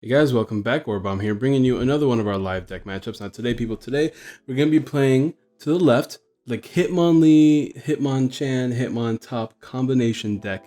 Hey guys, welcome back. Orbomb here, bringing you another one of our live deck matchups. Now today we're going to be playing to the left, like Hitmonlee, Hitmonchan, Hitmontop combination deck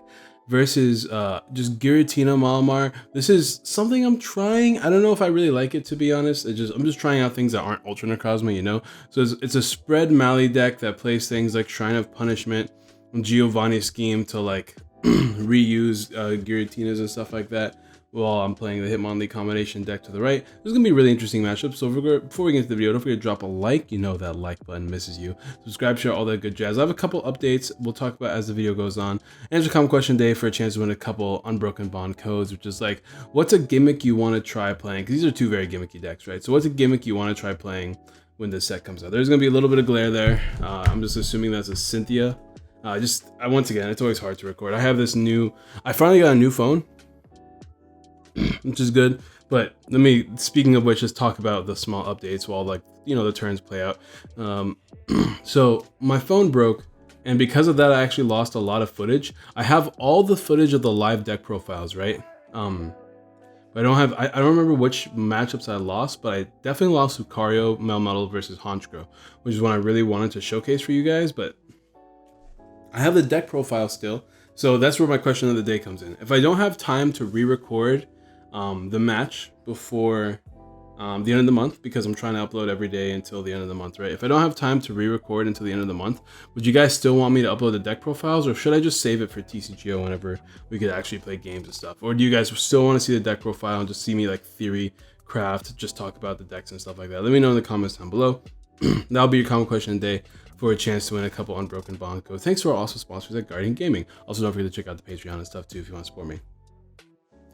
versus just Giratina Malamar. This is something I'm trying. I don't know if I really like it, to be honest. I'm just trying out things that aren't Ultra Necrozma, you know? So it's a spread Mali deck that plays things like Shrine of Punishment and Giovanni Scheme to like reuse Giratinas and stuff like that while I'm playing the Hitmonlee combination deck to the right. This is going to be a really interesting matchup, so before we get into the video, don't forget to drop a like. You know that like button misses you. Subscribe, share, all that good jazz. I have a couple updates we'll talk about as the video goes on. Answer comment question day for a chance to win a couple Unbroken Bond codes, which is like, what's a gimmick you want to try playing? Because these are two very gimmicky decks, right? So what's a gimmick you want to try playing when this set comes out? There's going to be a little bit of glare there. I'm just assuming that's a Cynthia. Once again, it's always hard to record. I finally got a new phone, which is good. But speaking of which, just talk about the small updates while the turns play out. So my phone broke, and because of that, I actually lost a lot of footage. I have all the footage of the live deck profiles, right? But I don't remember which matchups I lost, but I definitely lost Lucario, Melmetal versus Honchkrow, which is one I really wanted to showcase for you guys, but I have the deck profile still. So that's where my question of the day comes in. If I don't have time to re-record the match before the end of the month, because I'm trying to upload every day until the end of the month, right? If I don't have time to re-record until the end of the month, would you guys still want me to upload the deck profiles, or should I just save it for TCGO whenever we could actually play games and stuff? Or do you guys still want to see the deck profile and just see me like theory craft, just talk about the decks and stuff like that? Let me know in the comments down below. That'll be your comment question of the day for a chance to win a couple Unbroken Bond codes. Thanks to our also sponsors at Guardian Gaming. Also, don't forget to check out the Patreon and stuff too if you want to support me.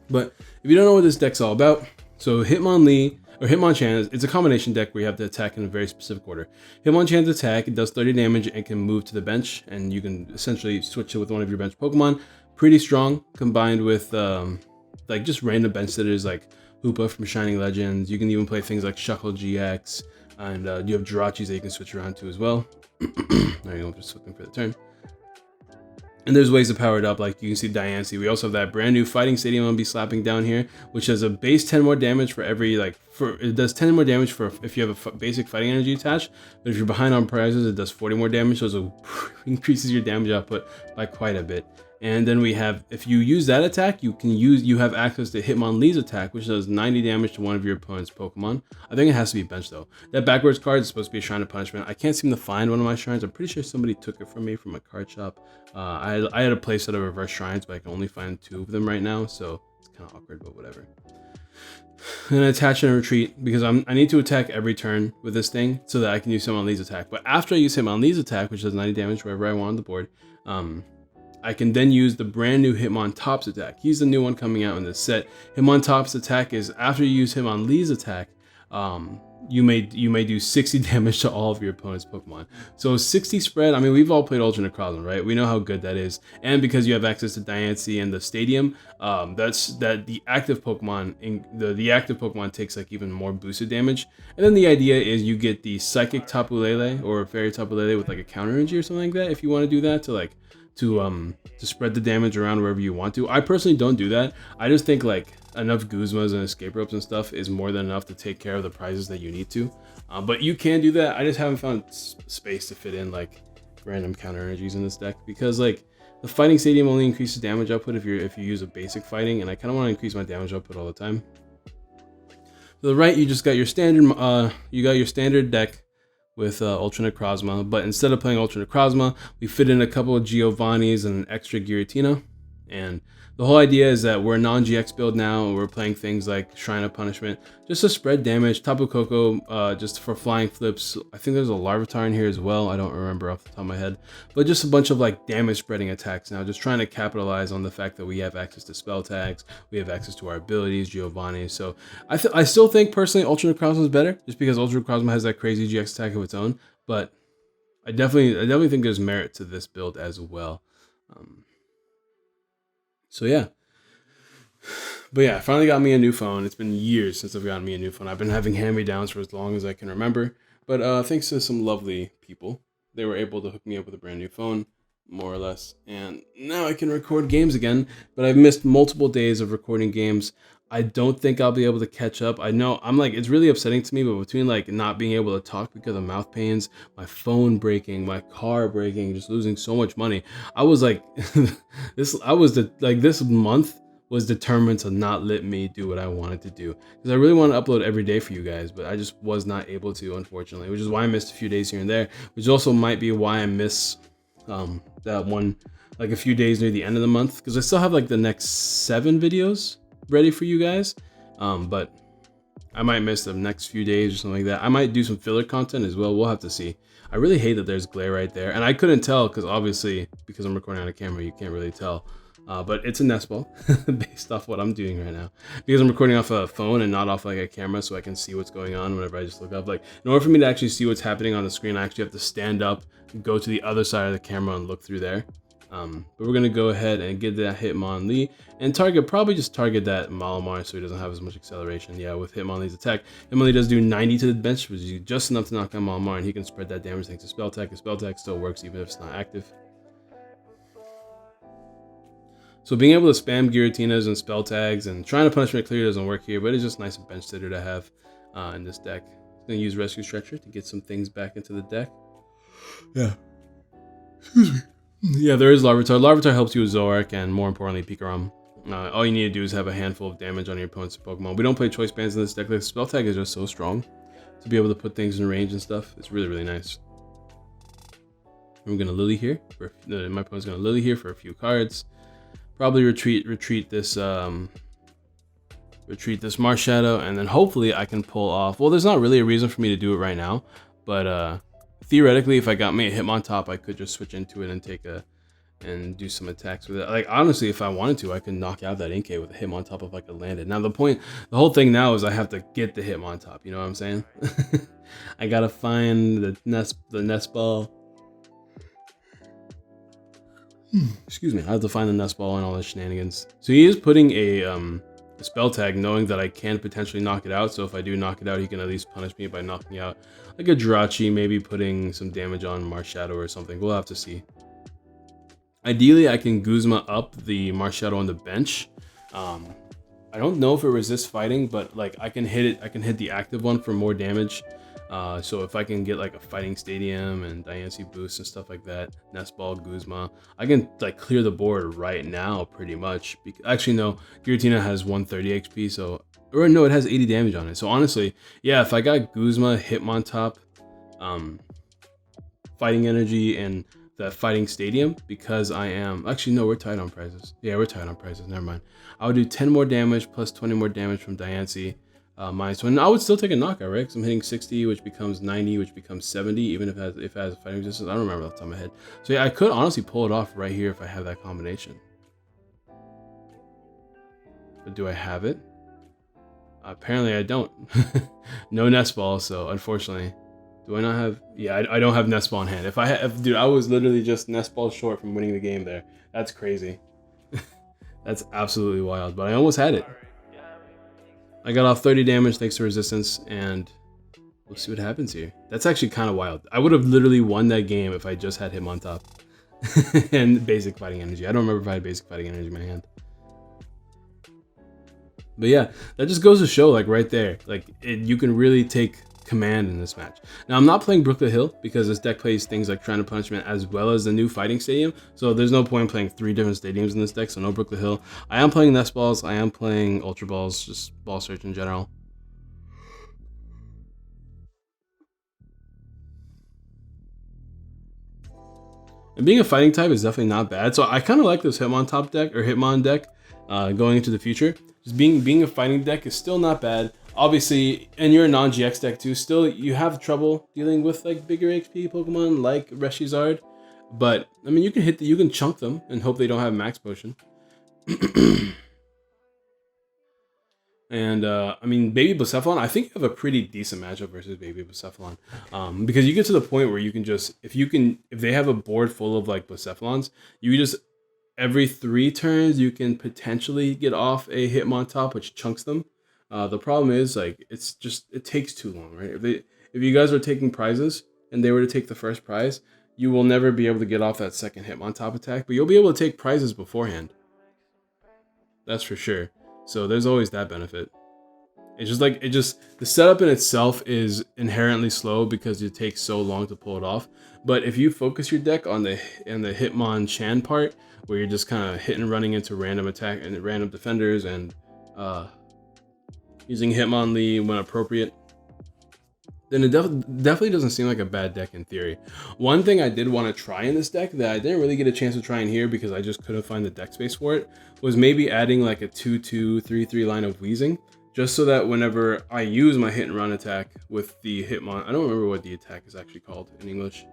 But if you don't know what this deck's all about, so Hitmonlee or Hitmonchan, it's a combination deck where you have to attack in a very specific order. Hitmonchan's attack, it does 30 damage and can move to the bench, and you can essentially switch it with one of your bench Pokemon. Pretty strong, combined with like just random bench sitters like Hoopa from Shining Legends. You can even play things like Shuckle GX, and you have Jirachis that you can switch around to as well. There you go, just looking for the turn. And there's ways to power it up, like you can see Diancie. We also have that brand new Fighting Stadium I'm gonna be slapping down here, which has a base 10 more damage for every, it does 10 more damage for if you have a basic fighting energy attached, but if you're behind on prizes, it does 40 more damage, so it increases your damage output by quite a bit. And then we have, if you use that attack, you have access to Hitmonlee's attack, which does 90 damage to one of your opponent's Pokemon. I think it has to be benched though. That backwards card is supposed to be a Shrine of Punishment. I can't seem to find one of my shrines. I'm pretty sure somebody took it from me from a card shop. I had a playset of reverse shrines, but I can only find 2 of them right now, so it's kind of awkward, but whatever. And attach and retreat, because I need to attack every turn with this thing so that I can use Hitmonlee's attack. But after I use Hitmonlee's attack, which does 90 damage wherever I want on the board, I can then use the brand new Hitmontop's attack. He's the new one coming out in this set. Hitmontop's attack is after you use Hitmonlee's attack, you may do 60 damage to all of your opponent's Pokemon. So 60 spread, I mean, we've all played Ultra Necrozma, right? We know how good that is. And because you have access to Diancie and the Stadium, the active Pokemon takes like even more boosted damage. And then the idea is you get the Psychic Tapu Lele or Fairy Tapu Lele with like a counter energy or something like that if you want to do that to spread the damage around wherever you want to. I personally don't do that. I just think like enough Guzmas and escape ropes and stuff is more than enough to take care of the prizes that you need to. But you can do that. I just haven't found space to fit in like random counter energies in this deck, because like the Fighting Stadium only increases damage output if you use a basic fighting, and I kind of want to increase my damage output all the time. To the right, you just got your standard deck with Ultra Necrozma, but instead of playing Ultra Necrozma, we fit in a couple of Giovannis and an extra Giratina. And the whole idea is that we're a non-GX build now, and we're playing things like Shrine of Punishment, just to spread damage, Tapu Koko, just for flying flips. I think there's a Larvitar in here as well, I don't remember off the top of my head. But just a bunch of like damage spreading attacks now, just trying to capitalize on the fact that we have access to spell tags, we have access to our abilities, Giovanni. So I still think personally Ultra Necrozma is better, just because Ultra Necrozma has that crazy GX attack of its own. But I definitely think there's merit to this build as well. So yeah. But yeah, I finally got me a new phone. It's been years since I've gotten me a new phone. I've been having hand-me-downs for as long as I can remember. But thanks to some lovely people, they were able to hook me up with a brand new phone, more or less. And now I can record games again. But I've missed multiple days of recording games. I don't think I'll be able to catch up. I know I'm like, it's really upsetting to me, but between like not being able to talk because of mouth pains, my phone breaking, my car breaking, just losing so much money, I was like, this month was determined to not let me do what I wanted to do, because I really want to upload every day for you guys, but I just was not able to, unfortunately, which is why I missed a few days here and there, which also might be why I miss that one, like a few days near the end of the month, because I still have like the next 7 videos ready for you guys, but I might miss the next few days or something like that. I might do some filler content as well. We'll have to see. I really hate that there's glare right there, and I couldn't tell because obviously because I'm recording on a camera, you can't really tell. But it's a nest ball based off what I'm doing right now, because I'm recording off a phone and not off like a camera, so I can see what's going on whenever I just look up. Like, in order for me to actually see what's happening on the screen, I actually have to stand up, go to the other side of the camera and look through there. But we're gonna go ahead and get that Hitmonlee and probably just target that Malamar so he doesn't have as much acceleration. Yeah, with Hitmonlee's attack, Hitmonlee does do 90 to the bench, which is just enough to knock out Malamar, and he can spread that damage thanks to spell tech. His spell tech still works even if it's not active. So being able to spam Giratinas and spell tags and trying to punishment clear doesn't work here, but it's just nice and bench sitter to have in this deck. I'm gonna use Rescue Stretcher to get some things back into the deck. Yeah. Excuse me. Yeah, there is Larvitar. Larvitar helps you with Zoroark and, more importantly, Pikarom. All you need to do is have a handful of damage on your opponent's Pokemon. We don't play choice bands in this deck. Like, spell tag is just so strong to be able to put things in range and stuff. It's really, really nice. I'm gonna Lily here. My opponent's gonna Lily here for a few cards. Probably retreat this Marshadow, and then hopefully I can pull off. Well, there's not really a reason for me to do it right now, but theoretically, if I got me a Hitmontop, I could just switch into it and and do some attacks with it. Like, honestly, if I wanted to, I could knock out that Inkay with a Hitmontop if I could land it. Now the whole thing now is I have to get the Hitmontop. You know what I'm saying? I gotta find the nest ball. Excuse me. I have to find the nest ball and all the shenanigans. So he is putting a spell tag, knowing that I can potentially knock it out. So if I do knock it out, he can at least punish me by knocking out like a Jirachi, maybe putting some damage on Marshadow or something. We'll have to see. Ideally, I can Guzma up the Marshadow on the bench. I don't know if it resists fighting, but like I can hit it. I can hit the active one for more damage. So if I can get like a Fighting Stadium and Diancie boost and stuff like that, Nest Ball, Guzma, I can like clear the board right now pretty much. Actually, no, Giratina has 130 HP, so, or no, it has 80 damage on it. So honestly, yeah, if I got Guzma, Hitmontop, Fighting Energy, and the Fighting Stadium, because I am, actually no, we're tied on prizes. Yeah, we're tied on prizes, never mind. I would do 10 more damage plus 20 more damage from Diancie. -1. I would still take a knockout, right? Because I'm hitting 60, which becomes 90, which becomes 70, even if it has a fighting resistance. I don't remember off the top of my head. So yeah, I could honestly pull it off right here if I have that combination. But do I have it? Apparently I don't. No nest ball, so unfortunately. Do I not have? Yeah, I don't have nest ball in hand. Dude, I was literally just nest ball short from winning the game there. That's crazy. That's absolutely wild, but I almost had it. I got off 30 damage thanks to resistance, and we'll see what happens here. That's actually kind of wild. I would have literally won that game if I just had him on top. And basic fighting energy. I don't remember if I had basic fighting energy in my hand. But yeah, that just goes to show, like right there, like you can really take command in this match. Now I'm not playing Brooklet Hill because this deck plays things like Shrine of Punishment as well as the new Fighting Stadium, so there's no point in playing 3 different stadiums in this deck, so no Brooklet Hill. I am playing Nest Balls, I am playing Ultra Balls, just ball search in general. And being a fighting type is definitely not bad, so I kind of like this Hitmontop deck, or Hitmon deck, going into the future. Just being a fighting deck is still not bad. Obviously, and you're a non-GX deck too, still you have trouble dealing with like bigger HP Pokemon like Reshizard, but I mean you can chunk them and hope they don't have max potion. And I mean Baby Blacephalon, I think you have a pretty decent matchup versus Baby Blacephalon, because you get to the point where you can just if they have a board full of like Blacephalons, you just every 3 turns you can potentially get off a Hitmontop which chunks them. The problem is like it takes too long, right? If you guys are taking prizes and they were to take the first prize, you will never be able to get off that second Hitmontop attack, but you'll be able to take prizes beforehand. That's for sure. So there's always that benefit. It's just like, the setup in itself is inherently slow because it takes so long to pull it off. But if you focus your deck on the Hitmonchan part, where you're just kind of hitting and running into random attack and random defenders and using Hitmonlee when appropriate, then it definitely doesn't seem like a bad deck in theory. One thing I did want to try in this deck that I didn't really get a chance to try in here because I just couldn't find the deck space for it was maybe adding like a 2/2, 3/3 line of Wheezing, just so that whenever I use my hit and run attack with the Hitmon, I don't remember what the attack is actually called in English.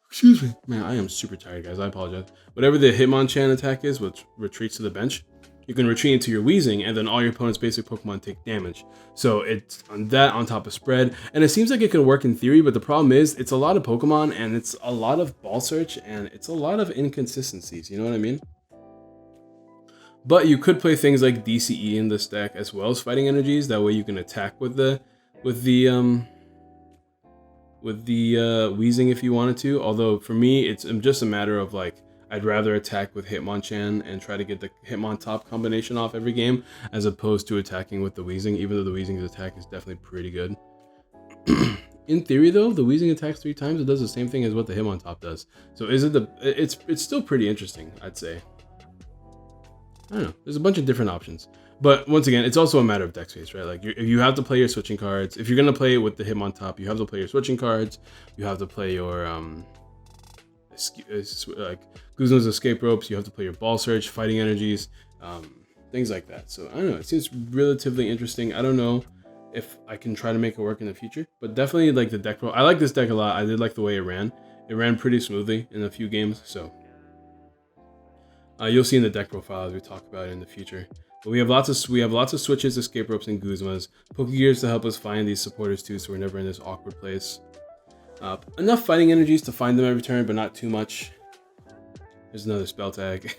Excuse me. Man, I am super tired, guys. I apologize. Whatever the Hitmonchan attack is, which retreats to the bench, you can retreat into your Wheezing, and then all your opponent's basic Pokemon take damage. So it's on that on top of spread, and it seems like it can work in theory, but the problem is it's a lot of Pokemon, and it's a lot of ball search, and it's a lot of inconsistencies, you know what I mean? But you could play things like DCE in this deck as well as Fighting Energies. That way you can attack with the Wheezing if you wanted to. Although for me, it's just a matter of like, I'd rather attack with Hitmonchan and try to get the Hitmontop combination off every game, as opposed to attacking with the Wheezing, even though the Wheezing's attack is definitely pretty good. In theory though, the Wheezing attacks 3 times, it does the same thing as what the Hitmontop does. So it's still pretty interesting, I'd say. I don't know, there's a bunch of different options. But once again, it's also a matter of deck space, right? Like you have to play your switching cards. If you're gonna play with the Hitmontop, you have to play your switching cards. You have to play your like Guzma's escape ropes. You have to play your ball search, fighting energies, things like that. So I don't know. It seems relatively interesting. I don't know if I can try to make it work in the future, but definitely like the deck pro. I like this deck a lot. I did like the way it ran. It ran pretty smoothly in a few games. So you'll see in the deck profile as we talk about it in the future. But we have lots of switches, escape ropes, and Guzmas. Pokegears to help us find these supporters too, so we're never in this awkward place. Enough fighting energies to find them every turn, but not too much. There's another spell tag.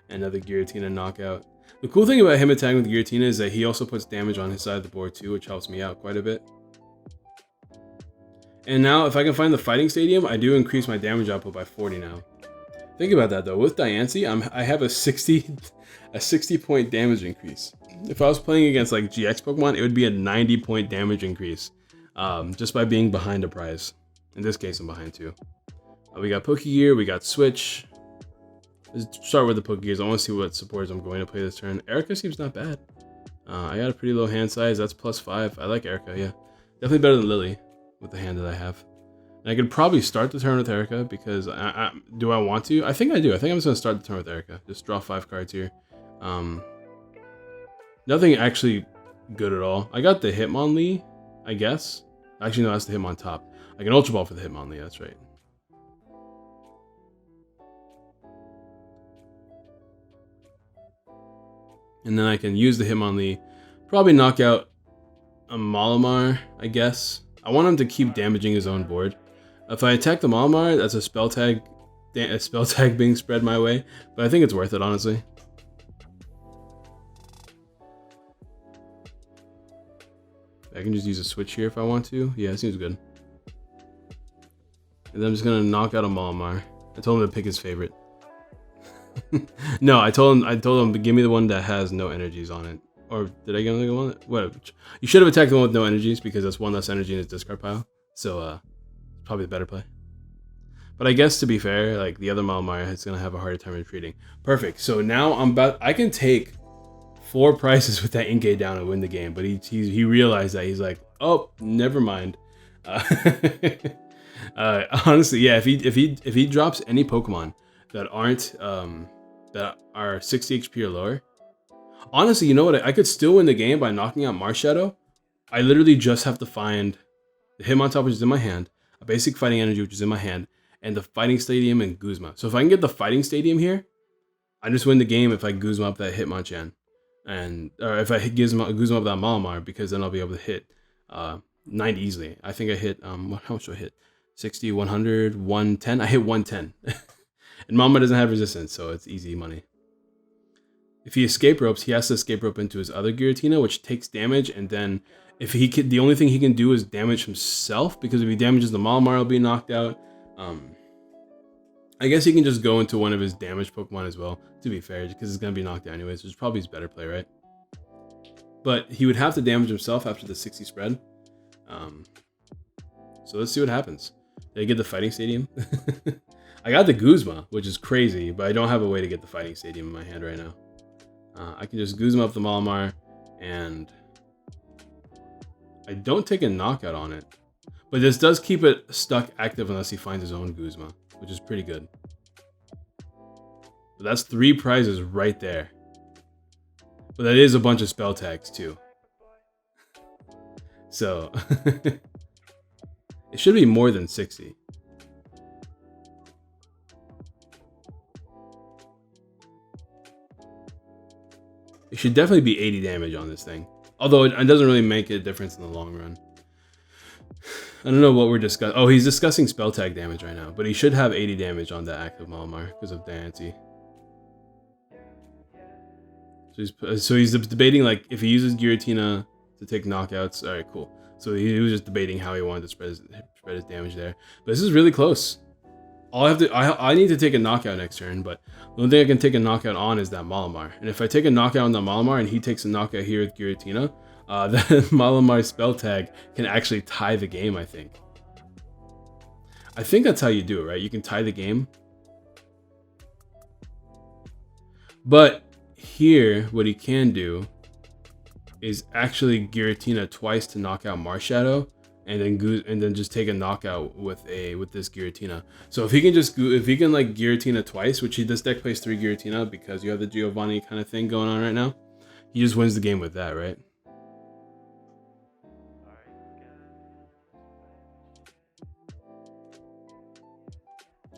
Another Giratina knockout. The cool thing about him attacking with Giratina is that he also puts damage on his side of the board too, which helps me out quite a bit. And now, if I can find the fighting stadium, I do increase my damage output by 40 now. Think about that though. With Diancie, I have a 60 point damage increase. If I was playing against like GX Pokemon, it would be a 90 point damage increase, just by being behind a prize. In this case, I'm behind 2. We got Pokegear, we got Switch. Let's start with the Pokegears. I want to see what supporters I'm going to play this turn. Erica seems not bad. I got a pretty low hand size. That's +5. I like Erica, yeah. Definitely better than Lily with the hand that I have. And I could probably start the turn with Erica because do I want to? I think I do. I think I'm just going to start the turn with Erica. Just draw 5 cards here. Nothing actually good at all. I got the Hitmonlee, I guess. Actually, no, that's the Hitmontop. I can Ultra Ball for the Hitmonlee, that's right. And then I can use the Hitmonlee, probably knock out a Malamar, I guess. I want him to keep damaging his own board. If I attack the Malamar, that's a spell tag being spread my way, but I think it's worth it, honestly. I can just use a switch here if I want to. Yeah, it seems good. And then I'm just gonna knock out a Malamar. I told him to pick his favorite. No, I told him to give me the one that has no energies on it. Or did I give him the one? Whatever. You should have attacked the one with no energies because that's one less energy in his discard pile. So probably the better play. But I guess to be fair, like the other Malamar is gonna have a harder time retreating. Perfect. So now I can take 4 prizes with that Inkay down and win the game. But he realized that. He's like, oh, never mind. Honestly, yeah. If he drops any Pokemon that aren't that are 60 HP or lower, honestly, you know what? I could still win the game by knocking out Marshadow. I literally just have to find the Hitmontop, which is in my hand, a basic Fighting Energy, which is in my hand, and the Fighting Stadium and Guzma. So if I can get the Fighting Stadium here, I just win the game if I Guzma up that Hitmonchan. Or if I Guzma up that Malamar, because then I'll be able to hit 90 easily. I think I hit, how much do I hit? 60, 100, 110. I hit 110. And Malamar doesn't have resistance, so it's easy money. If he escape ropes, he has to escape rope into his other Giratina, which takes damage, and then if he can, the only thing he can do is damage himself, because if he damages the Malamar, he'll be knocked out. I guess he can just go into one of his damage Pokemon as well, to be fair, because it's going to be knocked out anyways, which is probably his better play, right? But he would have to damage himself after the 60 spread. So let's see what happens. Did I get the Fighting Stadium? I got the Guzma, which is crazy, but I don't have a way to get the Fighting Stadium in my hand right now. I can just Guzma up the Malamar, and I don't take a knockout on it. But this does keep it stuck active unless he finds his own Guzma, which is pretty good. But that's 3 prizes right there. But that is a bunch of spell tags too. So it should be more than 60. It should definitely be 80 damage on this thing. Although it doesn't really make a difference in the long run. I don't know what we're discussing. Oh, he's discussing spell tag damage right now. But he should have 80 damage on that active Malamar because of Diancie. So he's debating like if he uses Giratina to take knockouts. All right, cool. So he was just debating how he wanted to spread his damage there. But this is really close. I need to take a knockout next turn, but the only thing I can take a knockout on is that Malamar. And if I take a knockout on that Malamar and he takes a knockout here with Giratina, that Malamar spell tag can actually tie the game, I think. I think that's how you do it, right? You can tie the game. But here, what he can do is actually Giratina twice to knock out Marshadow, and then just take a knockout with this Giratina. So if he can like Giratina twice, which this deck plays 3 Giratina because you have the Giovanni kind of thing going on right now, he just wins the game with that, right?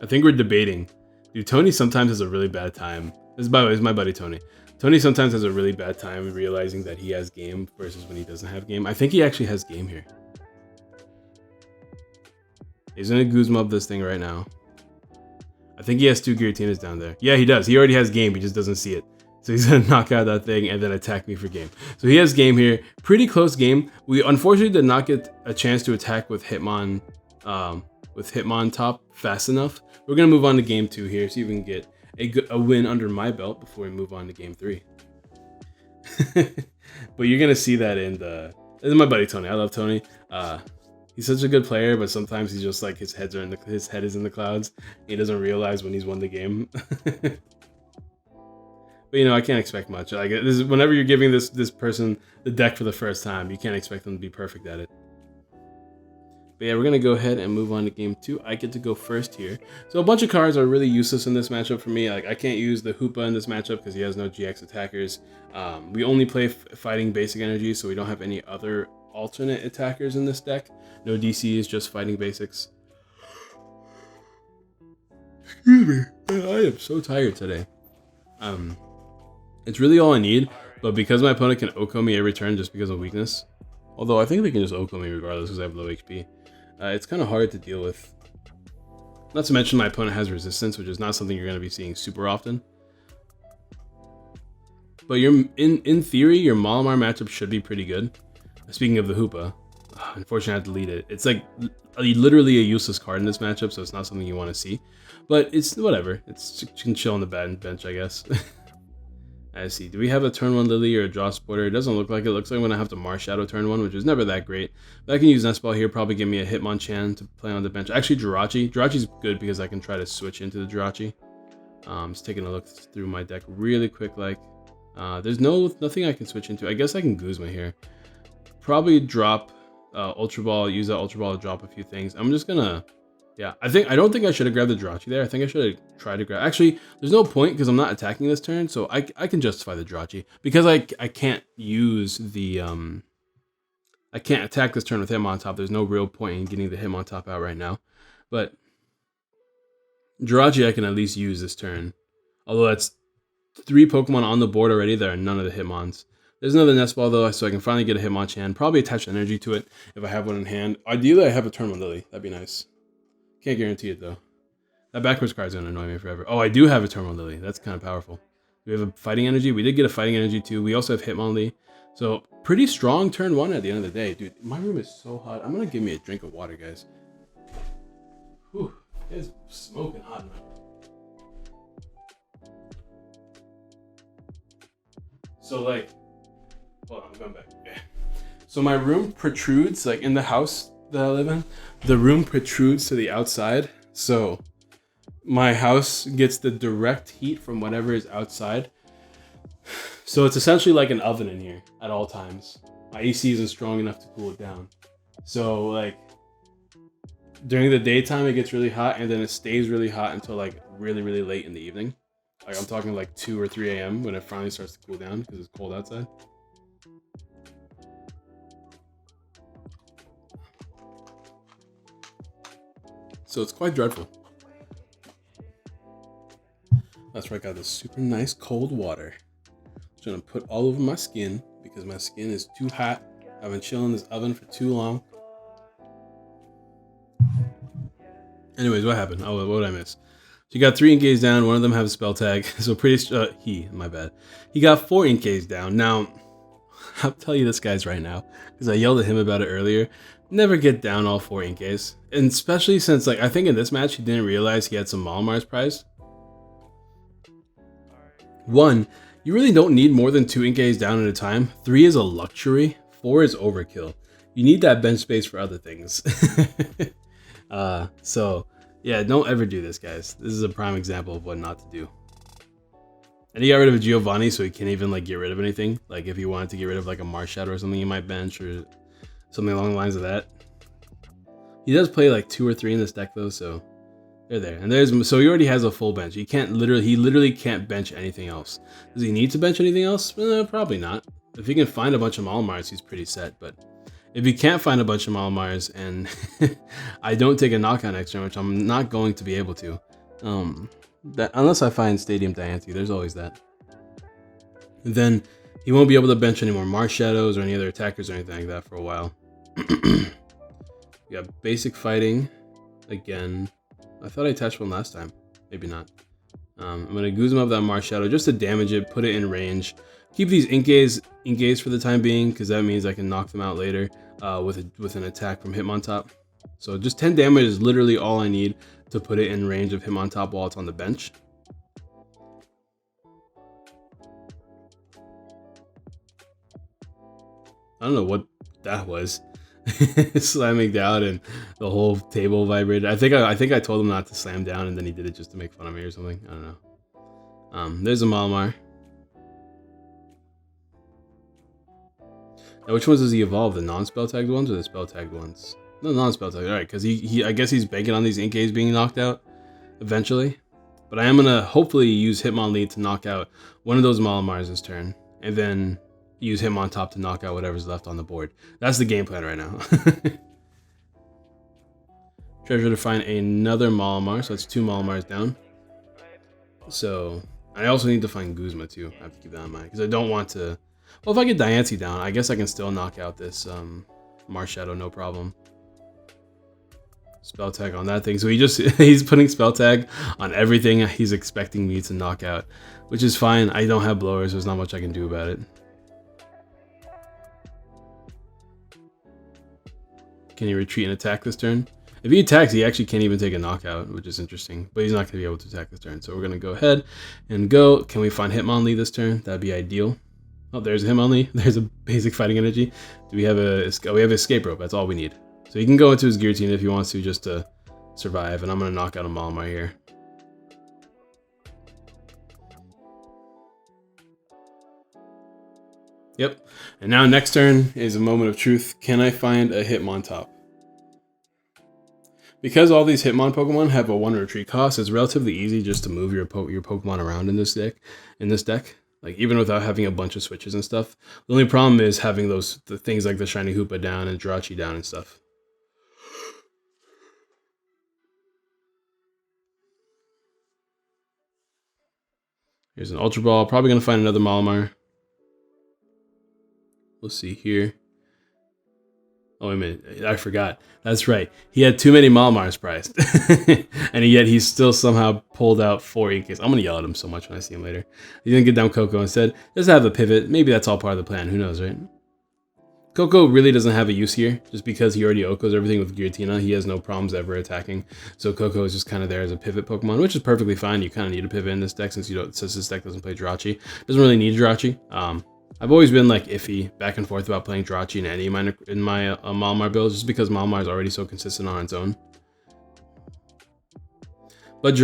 I think we're debating. Dude, Tony sometimes has a really bad time. This, by the way, is my buddy Tony. Tony sometimes has a really bad time realizing that he has game versus when he doesn't have game. I think he actually has game here. He's gonna Guzma up this thing right now. I think he has 2 Giratinas down there. Yeah, he does. He already has game. He just doesn't see it. So he's gonna knock out that thing and then attack me for game. So he has game here. Pretty close game. We unfortunately did not get a chance to attack with Hitmontop fast enough. We're gonna move on to game 2 here, see if we can get a win under my belt before we move on to game 3. But you're gonna see that in the. This is my buddy Tony. I love Tony. He's such a good player, but sometimes he's just like his head is in the clouds. He doesn't realize when he's won the game. But you know, I can't expect much. Like this is, whenever you're giving this person the deck for the first time, you can't expect them to be perfect at it. But yeah, we're gonna go ahead and move on to game 2. I get to go first here. So a bunch of cards are really useless in this matchup for me. Like I can't use the Hoopa in this matchup because he has no GX attackers. We only play fighting basic energy, so we don't have any other alternate attackers in this deck. No DCs, just fighting basics. Excuse me, I am so tired today. It's really all I need, but because my opponent can OHKO me every turn just because of weakness, although I think they can just OHKO me regardless because I have low HP, it's kind of hard to deal with. Not to mention my opponent has resistance, which is not something you're going to be seeing super often. But in theory, your Malamar matchup should be pretty good. Speaking of the Hoopa, unfortunately I have to delete it. It's like literally a useless card in this matchup, so it's not something you want to see. But it's whatever. You can chill on the bench, I guess. I see. Do we have a turn 1 Lily or a draw supporter? It doesn't look like it. Looks like I'm going to have to Marshadow turn 1, which is never that great. But I can use Nest Ball here, probably give me a Hitmonchan to play on the bench. Actually, Jirachi. Jirachi's good because I can try to switch into the Jirachi. Just taking a look through my deck really quick. There's nothing I can switch into. I guess I can Guzma here. Probably drop Ultra Ball, use that Ultra Ball to drop a few things. I'm just going to... Yeah, I don't think I should have grabbed the Jirachi there. I think I should have tried to grab... Actually, there's no point because I'm not attacking this turn, so I can justify the Jirachi. Because I can't use the... I can't attack this turn with Hitmontop. There's no real point in getting the Hitmontop out right now. But Jirachi I can at least use this turn. Although that's 3 Pokemon on the board already that are none of the Hitmons. There's another Nest Ball though, so I can finally get a Hitmonchan. Probably attach energy to it if I have one in hand. Ideally, I have a turn 1 Lily. That'd be nice. Can't guarantee it though. That backwards card's gonna annoy me forever. Oh, I do have a turn 1 Lily. That's kind of powerful. We have a fighting energy. We did get a fighting energy too. We also have Hitmonlee. So pretty strong turn 1 at the end of the day. Dude, my room is so hot. I'm gonna give me a drink of water, guys. Whew, it's smoking hot now. So like, hold on, I'm going back. Okay. So my room protrudes, like in the house that I live in, the room protrudes to the outside. So my house gets the direct heat from whatever is outside. So it's essentially like an oven in here at all times. My AC isn't strong enough to cool it down. So like during the daytime it gets really hot, and then it stays really hot until like really, really late in the evening. Like I'm talking like 2 or 3 a.m. when it finally starts to cool down because it's cold outside. So it's quite dreadful. That's where I got this super nice cold water. I'm gonna put all over my skin because my skin is too hot. I've been chilling in this oven for too long. Anyways, what happened? Oh, what did I miss? So you got 3 Inkays down. One of them have a spell tag. So my bad. He got 4 Inkays down. Now, I'll tell you this, guys, right now, because I yelled at him about it earlier. Never get down all 4 Inkays. And especially since, like, I think in this match, he didn't realize he had some Malamars prized. 1, you really don't need more than 2 Inkays down at a time. 3 is a luxury. 4 is overkill. You need that bench space for other things. So yeah, don't ever do this, guys. This is a prime example of what not to do. And he got rid of a Giovanni, so he can't even like get rid of anything. Like if he wanted to get rid of like a Marsh Shadow or something, he might bench or something along the lines of that. He does play like 2 or 3 in this deck though, so they're there. And so he already has a full bench. He literally can't bench anything else. Does he need to bench anything else? Probably not. If he can find a bunch of Malamars, he's pretty set. But if he can't find a bunch of Malamars and I don't take a knockout next turn, which I'm not going to be able to, unless I find Stadium Diancie, there's always that. And then he won't be able to bench any more Marsh Shadows or any other attackers or anything like that for a while. We got basic fighting again. I thought I attached one last time. Maybe not. I'm going to Guzma up that Marsh Shadow just to damage it, put it in range. Keep these Inkays for the time being, because that means I can knock them out later with an attack from Hitmontop. So just 10 damage is literally all I need to put it in range of Hitmontop while it's on the bench. I don't know what that was. Slamming down and the whole table vibrated. I think I told him not to slam down, and then he did it just to make fun of me or something. I don't know. There's a Malamar. Now, which ones does he evolve? The non-spell tagged ones or the spell tagged ones? No, non-spell tagged. All right, because I guess he's banking on these Inkays being knocked out eventually. But I am gonna hopefully use Hitmonlee to knock out one of those Malamars this turn, and then use Hitmontop to knock out whatever's left on the board. That's the game plan right now. Treasure to find another Malamar, so that's 2 Malamars down. So I also need to find Guzma too. I have to keep that in mind because I don't want to. Well, if I get Diancie down, I guess I can still knock out this Marsh Shadow, no problem. Spell tag on that thing. So he's putting spell tag on everything he's expecting me to knock out, which is fine. I don't have blowers, so there's not much I can do about it. Can he retreat and attack this turn? If he attacks, he actually can't even take a knockout, which is interesting. But he's not going to be able to attack this turn. So we're going to go ahead and go. Can we find Hitmonlee this turn? That'd be ideal. Oh, there's Hitmonlee. There's a basic fighting energy. Do we have we have escape rope. That's all we need. So he can go into his Giratina if he wants to, just to survive. And I'm going to knock out a Malamar here. Yep. And now next turn is a moment of truth. Can I find a Hitmontop? Because all these Hitmon Pokemon have a 1 retreat cost, it's relatively easy just to move your Pokemon around in this deck. Like even without having a bunch of switches and stuff. The only problem is having the things like the Shiny Hoopa down and Jirachi down and stuff. Here's an Ultra Ball. Probably gonna find another Malamar. We'll see here. Oh, wait a minute. I forgot. That's right. He had too many Malamars prized. And yet he still somehow pulled out 4 Inkays. I'm going to yell at him so much when I see him later. He's going to get down Coco instead. Just have a pivot. Maybe that's all part of the plan. Who knows, right? Coco really doesn't have a use here. Just because he already Okos everything with Giratina. He has no problems ever attacking. So Coco is just kind of there as a pivot Pokemon, which is perfectly fine. You kind of need a pivot in this deck since this deck doesn't play Jirachi. Doesn't really need Jirachi. I've always been like iffy back and forth about playing Giratina in any of my Malamar builds, just because Malamar is already so consistent on its own. But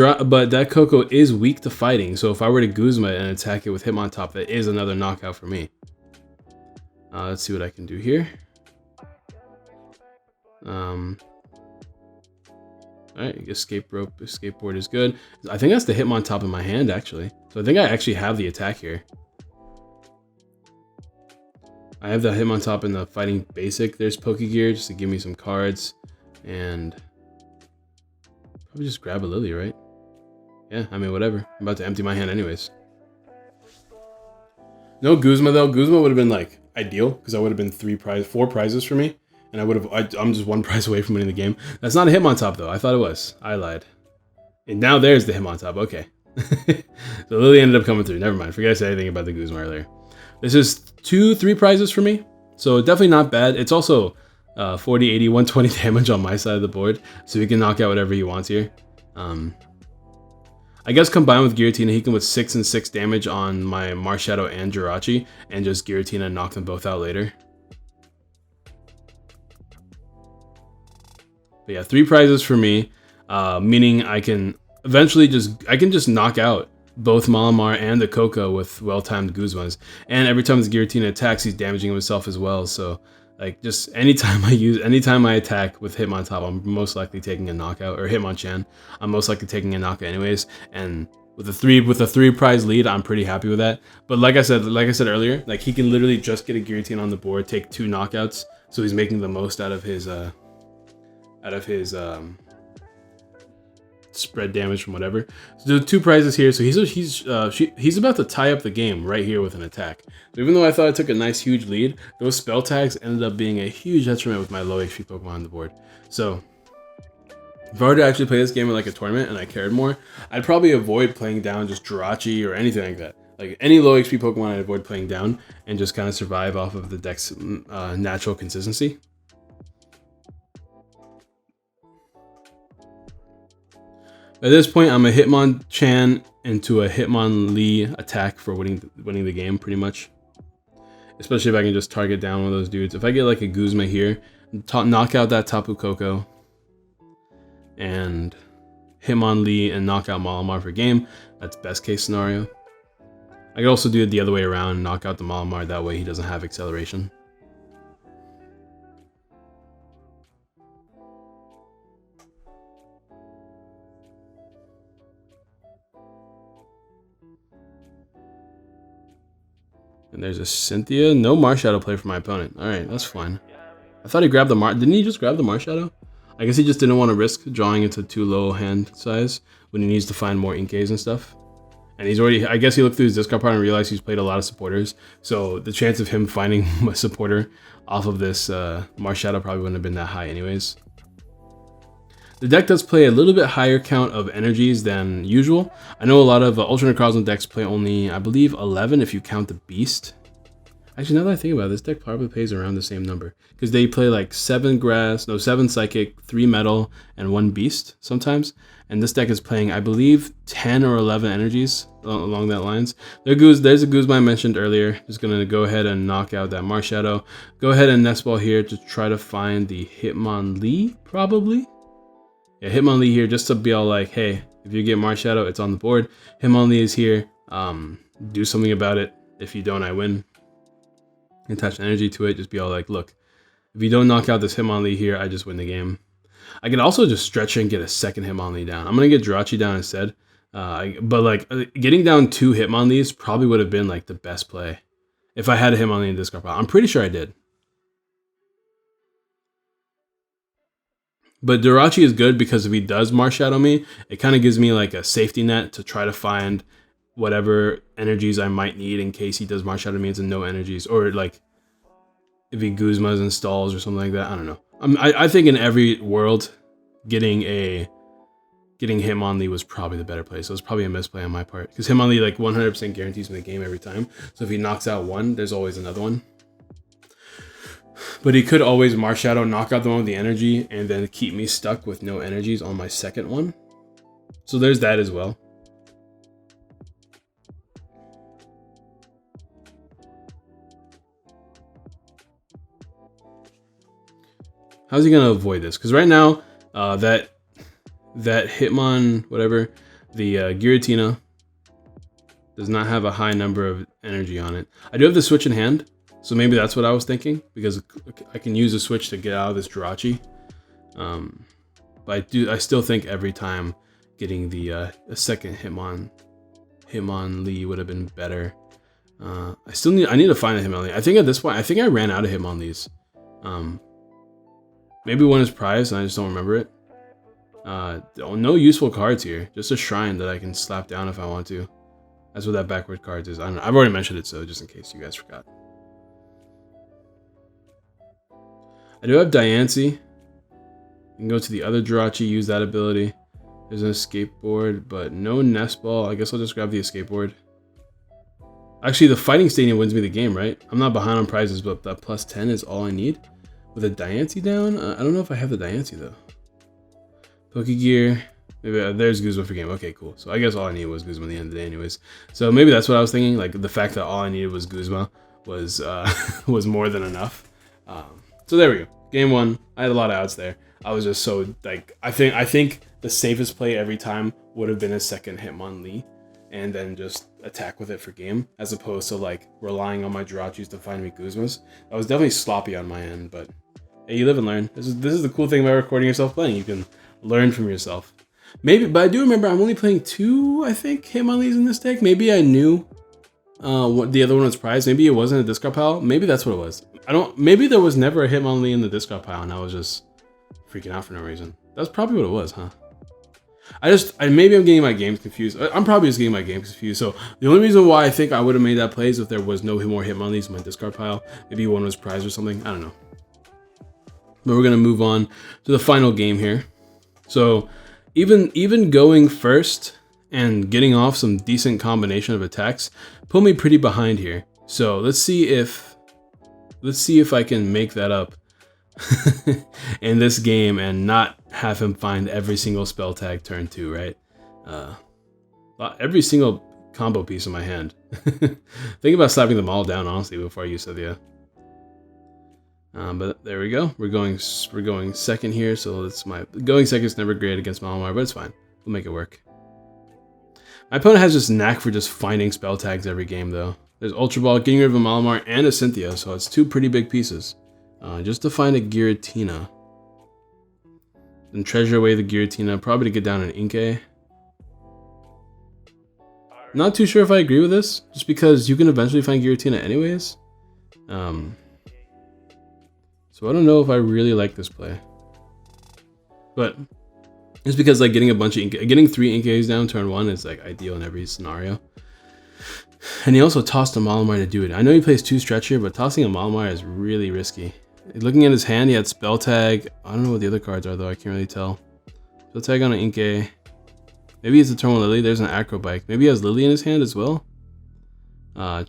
that Coco is weak to fighting, so if I were to Guzma and attack it with Hitmontop, that is another knockout for me. Let's see what I can do here. Alright, skateboard is good. I think that's the Hitmontop in my hand, actually. So I think I actually have the attack here. I have the Hitmontop in the fighting basic. There's Pokegear just to give me some cards. And probably just grab a Lily, right? Yeah, I mean, whatever. I'm about to empty my hand anyways. No Guzma, though. Guzma would have been, like, ideal, because I would have been 4 prizes for me. And I'm just 1 prize away from winning the game. That's not a Hitmontop, though. I thought it was. I lied. And now there's the Hitmontop. Okay. So Lily ended up coming through. Never mind. Forget I said anything about the Guzma earlier. This is 3 prizes for me. So definitely not bad. It's also 40, 80, 120 damage on my side of the board. So he can knock out whatever he wants here. I guess combined with Giratina, he can with 6 and 6 damage on my Marshadow and Jirachi. And just Giratina knock them both out later. But yeah, 3 prizes for me, meaning I can eventually just knock out both Malamar and the Coco with well-timed Guzmas. And every time this Giratina attacks, he's damaging himself as well. So like just anytime I attack with Hitmontop, I'm most likely taking a knockout, or Hitmonchan, I'm most likely taking a knockout anyways. And with a 3 prize lead, I'm pretty happy with that. But like I said earlier, like he can literally just get a Giratina on the board, take 2 knockouts, so he's making the most out of his spread damage from whatever. So 2 prizes here. So he's about to tie up the game right here with an attack. So even though I thought I took a nice huge lead, those spell tags ended up being a huge detriment with my low HP Pokemon on the board. So if I were to actually play this game in like a tournament and I cared more, I'd probably avoid playing down just Jirachi or anything like that. Like any low HP Pokemon, I'd avoid playing down and just kind of survive off of the deck's natural consistency. At this point, I'm a Hitmonchan into a Hitmonlee attack for winning the game, pretty much. Especially if I can just target down one of those dudes. If I get like a Guzma here, knock out that Tapu Koko, and Hitmonlee and knock out Malamar for game, that's best case scenario. I could also do it the other way around and knock out the Malamar, that way he doesn't have acceleration. And there's a Cynthia. No Marshadow play for my opponent. Alright, that's fine. I thought he grabbed the Didn't he just grab the Marshadow? I guess he just didn't want to risk drawing into too low hand size when he needs to find more Inkays and stuff. And he's already, I guess he looked through his discard pile and realized he's played a lot of supporters. So the chance of him finding a supporter off of this Marshadow probably wouldn't have been that high anyways. The deck does play a little bit higher count of energies than usual. I know a lot of Ultra Necrozma decks play only, I believe, 11 if you count the Beast. Actually, now that I think about it, this deck probably plays around the same number. Because they play like 7 Psychic, 3 Metal, and 1 Beast sometimes. And this deck is playing, I believe, 10 or 11 energies along that lines. There's a Guzma I mentioned earlier. Just going to go ahead and knock out that Marshadow. Go ahead and Nest Ball here to try to find the Hitmonlee, probably. Yeah, Hitmonlee here just to be all like, hey, if you get Marshadow, it's on the board. Hitmonlee is here. Do something about it. If you don't, I win. Attach energy to it. Just be all like, look, if you don't knock out this Hitmonlee here, I just win the game. I can also just stretch it and get a second Hitmonlee down. I'm going to get Jirachi down instead. But like getting down 2 Hitmonlees probably would have been like the best play. If I had a Hitmonlee in discard pile. I'm pretty sure I did. But Jirachi is good because if he does Marshadow me, it kind of gives me like a safety net to try to find whatever energies I might need in case he does Marshadow me into no energies. Or like if he Guzmas and stalls or something like that. I don't know. I think in every world, getting Hitmonlee was probably the better play. So it's probably a misplay on my part. Because Hitmonlee like 100% guarantees me the game every time. So if he knocks out one, there's always another one. But he could always Marshadow, knock out the one with the energy, and then keep me stuck with no energies on my second one. So there's that as well. How's he gonna avoid this? Because right now, that Hitmon, whatever, the Giratina does not have a high number of energy on it. I do have the switch in hand, so maybe that's what I was thinking, because I can use the switch to get out of this Jirachi. But I still think every time getting the a second Hitmonlee would have been better. I need to find a Hitmonlee. I think at this point, I think I ran out of Hitmonlees. Maybe one is prized and I just don't remember it. No useful cards here. Just a shrine that I can slap down if I want to. That's what that backward card is. I don't know. I've already mentioned it, so just in case you guys forgot. I do have Diancie. You can go to the other Jirachi, use that ability. There's an escape board, but no nest ball. I guess I'll just grab the escape board. Actually, the fighting stadium wins me the game, right? I'm not behind on prizes, but that plus 10 is all I need. With a Diancie down? I don't know if I have the Diancie, though. Pokegear. Maybe there's Guzma for game. Okay, cool. So I guess all I needed was Guzma at the end of the day anyways. So maybe that's what I was thinking. Like, the fact that all I needed was Guzma was was more than enough. So there we go. Game 1. I had a lot of outs there. I was just so, like, I think the safest play every time would have been a second Hitmonlee and then just attack with it for game, as opposed to, like, relying on my Jirachis to find me Guzmas. I was definitely sloppy on my end, but hey, you live and learn. This is the cool thing about recording yourself playing. You can learn from yourself. Maybe, but I do remember I'm only playing 2, I think, Hitmonlees in this deck. Maybe I knew what the other one was prized. Maybe it wasn't a discard pile. Maybe that's what it was. Maybe there was never a Hitmonlee in the discard pile and I was just freaking out for no reason. That's probably what it was, huh? Maybe I'm getting my games confused. I'm probably just getting my games confused. So the only reason why I think I would have made that play is if there was no more Hitmonlees in my discard pile. Maybe one was prized or something. I don't know. But we're gonna move on to the final game here. So even going first and getting off some decent combination of attacks put me pretty behind here. So let's see if I can make that up in this game and not have him find every single spell tag turn 2, right? Every single combo piece in my hand. Think about slapping them all down, honestly, before I use Cynthia. But there we go. We're going second here, so going second is never great against Malamar, but it's fine. We'll make it work. My opponent has this knack for just finding spell tags every game, though. There's Ultra Ball, getting rid of a Malamar, and a Cynthia, so it's 2 pretty big pieces. Just to find a Giratina. Then treasure away the Giratina, probably to get down an Inkay. Not too sure if I agree with this, just because you can eventually find Giratina anyways. So I don't know if I really like this play. But it's because, like, getting 3 Inkays down turn 1 is, like, ideal in every scenario. And he also tossed a Malamar to do it. I know he plays 2 stretch here, but tossing a Malamar is really risky. Looking at his hand, he had Spell Tag. I don't know what the other cards are, though. I can't really tell. Spell Tag on an Inkay. Maybe it's a turn 1 Lily. There's an Acrobike. Maybe he has Lily in his hand as well. 2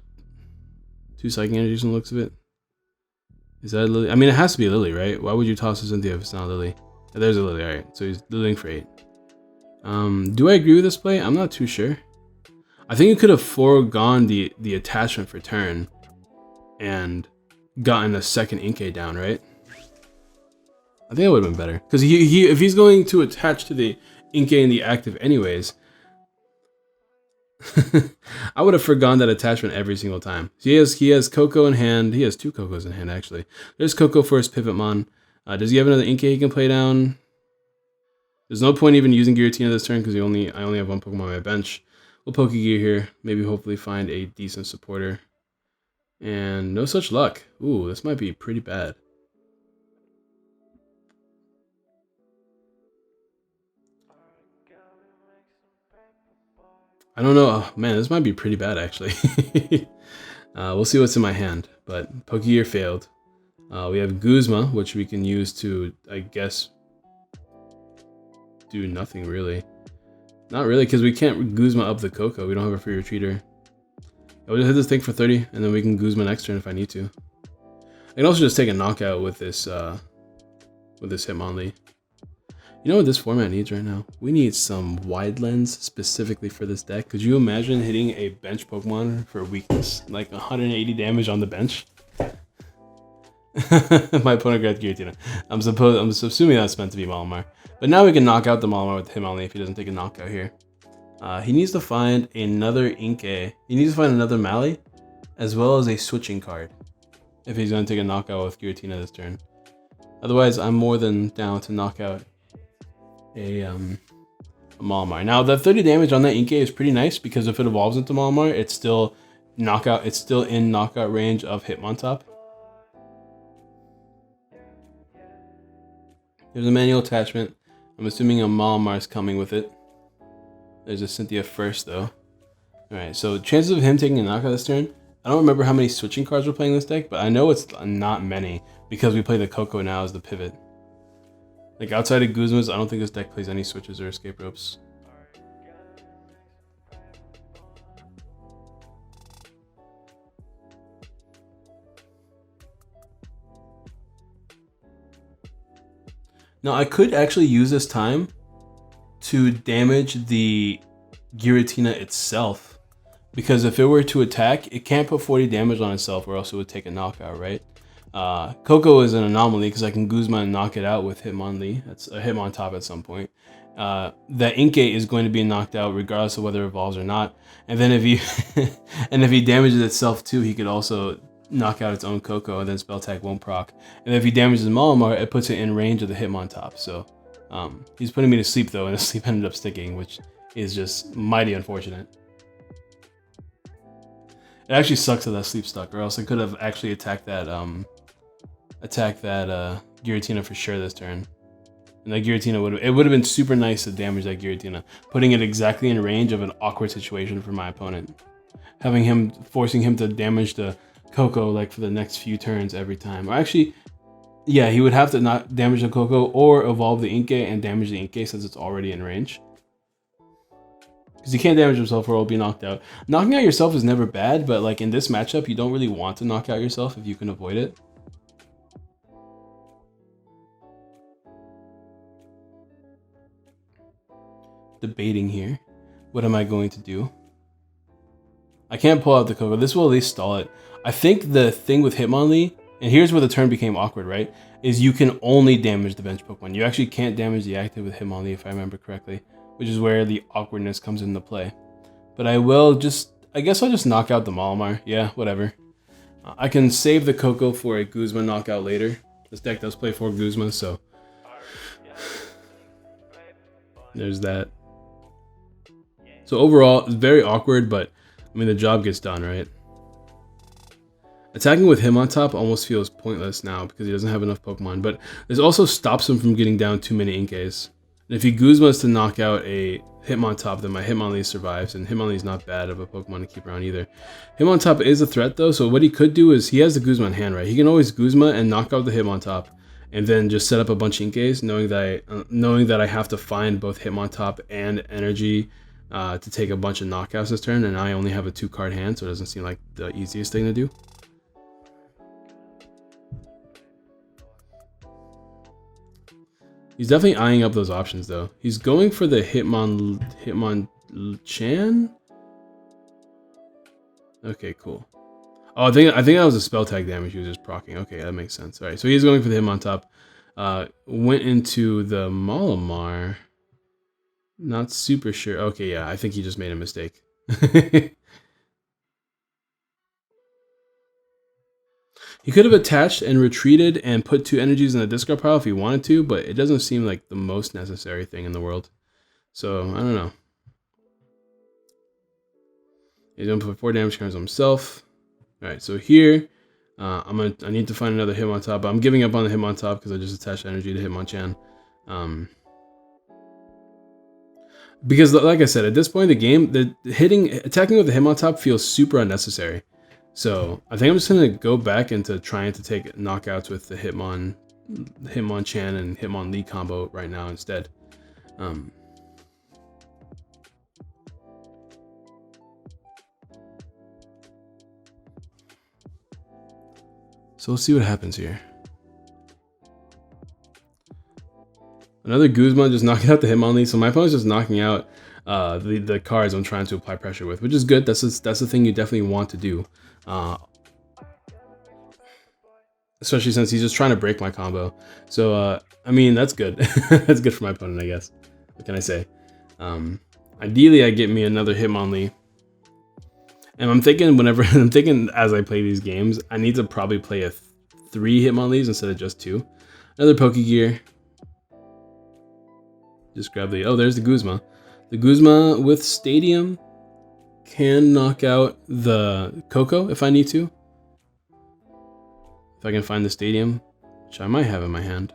Psychic Energies from the looks of it. Is that a Lily? I mean, it has to be a Lily, right? Why would you toss a Cynthia if it's not a Lily? Oh, there's a Lily, alright. So he's Lilying for 8. Do I agree with this play? I'm not too sure. I think you could have foregone the attachment for turn and gotten a second Inkay down, right? I think that would have been better. Because if he's going to attach to the Inkay in the active anyways, I would have forgone that attachment every single time. So he has Coco in hand. He has 2 Cocos in hand, actually. There's Coco for his Pivotmon. Does he have another Inkay he can play down? There's no point even using Giratina this turn because I only have 1 Pokemon on my bench. We'll Pokegear here. Maybe hopefully find a decent supporter. And no such luck. Ooh, this might be pretty bad. I don't know. Oh, man, this might be pretty bad, actually. We'll see what's in my hand. But Pokegear failed. We have Guzma, which we can use to, I guess, do nothing, really. Not really, because we can't Guzma up the Coco. We don't have a free retreater. I'll just hit this thing for 30, and then we can Guzma next turn if I need to. I can also just take a knockout with this Hitmonlee. You know what this format needs right now? We need some wide lens specifically for this deck. Could you imagine hitting a bench Pokemon for weakness? Like 180 damage on the bench? My opponent grabbed Giratina. I'm assuming that's meant to be Malamar. But now we can knock out the Malamar with Hitmonlee if he doesn't take a knockout here. He needs to find another Inkay. He needs to find another Mally, as well as a switching card, if he's going to take a knockout with Giratina this turn. Otherwise, I'm more than down to knock out a Malamar. Now, the 30 damage on that Inkay is pretty nice because if it evolves into Malamar, it's still knockout. It's still in knockout range of Hitmontop. There's a manual attachment. I'm assuming a Malamar is coming with it. There's a Cynthia first, though. Alright, so chances of him taking a knockout this turn. I don't remember how many switching cards we're playing this deck, but I know it's not many because we play the Coco now as the pivot. Like outside of Guzma's, I don't think this deck plays any switches or escape ropes. Now I could actually use this time to damage the Giratina itself, because if it were to attack, it can't put 40 damage on itself or else it would take a knockout, right? Coco is an anomaly because I can Guzma and knock it out with Hitmonlee. That's a Hitmontop at some point. That Inkay is going to be knocked out regardless of whether it evolves or not. And then if he and if he damages itself too, he could also knock out its own Coco, and then spell tag won't proc. And if he damages Malamar, it puts it in range of the Hitmontop. So he's putting me to sleep though, and the sleep ended up sticking, which is just mighty unfortunate. It actually sucks that that sleep stuck, or else I could have actually attacked that Giratina for sure this turn. And that Giratina would have been super nice to damage that Giratina, putting it exactly in range of an awkward situation for my opponent. Forcing him to damage the Coco like for the next few turns every time. Or actually, yeah, he would have to not damage the Coco or evolve the Inkay and damage the Inkay since it's already in range. Because he can't damage himself or he'll be knocked out. Knocking out yourself is never bad, but like in this matchup, you don't really want to knock out yourself if you can avoid it. Debating here. What am I going to do? I can't pull out the Coco. This will at least stall it. I think the thing with Hitmonlee, and here's where the turn became awkward, right? Is you can only damage the bench Pokemon. You actually can't damage the active with Hitmonlee if I remember correctly, which is where the awkwardness comes into play. But I guess I'll just knock out the Malamar. Yeah, whatever. I can save the Coco for a Guzma knockout later. This deck does play 4 Guzmas, so there's that. So overall, it's very awkward, but I mean, the job gets done, right? Attacking with Hitmontop almost feels pointless now because he doesn't have enough Pokemon, but this also stops him from getting down too many Inkays. And if he Guzmas to knock out a Hitmontop, then my Hitmonlee survives, and Hitmonlee's not bad of a Pokemon to keep around either. Hitmontop is a threat though, so what he could do is, he has the Guzma in hand, right? He can always Guzma and knock out the Hitmontop, and then just set up a bunch of Inkays, knowing that I have to find both Hitmontop and Energy to take a bunch of knockouts this turn, and I only have a 2-card hand, so it doesn't seem like the easiest thing to do. He's definitely eyeing up those options though. He's going for the Hitmonchan. Okay, cool. Oh, I think that was a spell tag damage he was just proccing. Okay, that makes sense. All right, so he's going for the Hitmontop. Went into the Malamar. Not super sure. Okay, yeah, I think he just made a mistake. He could have attached and retreated and put 2 energies in the discard pile if he wanted to, but it doesn't seem like the most necessary thing in the world. So, I don't know. He's going to put 4 damage cards on himself. Alright, so here, I need to find another Hitmontop, but I'm giving up on the Hitmontop because I just attached energy to Hitmonchan. Because, like I said, at this point in the game, attacking with the Hitmontop feels super unnecessary. So I think I'm just gonna go back into trying to take knockouts with the Hitmonchan and Hitmonlee combo right now instead. So we'll see what happens here. Another Guzma just knocking out the Hitmonlee. So my opponent's just knocking out the cards I'm trying to apply pressure with, which is good. That's the thing you definitely want to do. especially since he's just trying to break my combo. So, I mean, that's good. That's good for my opponent, I guess. What can I say? Ideally, I get me another Hitmonlee. And I'm thinking as I play these games, I need to probably play 3 Hitmonlees instead of just 2. Another Pokegear. Just grab there's the Guzma. The Guzma with Stadium can knock out the Coco if I need to. If I can find the Stadium, which I might have in my hand.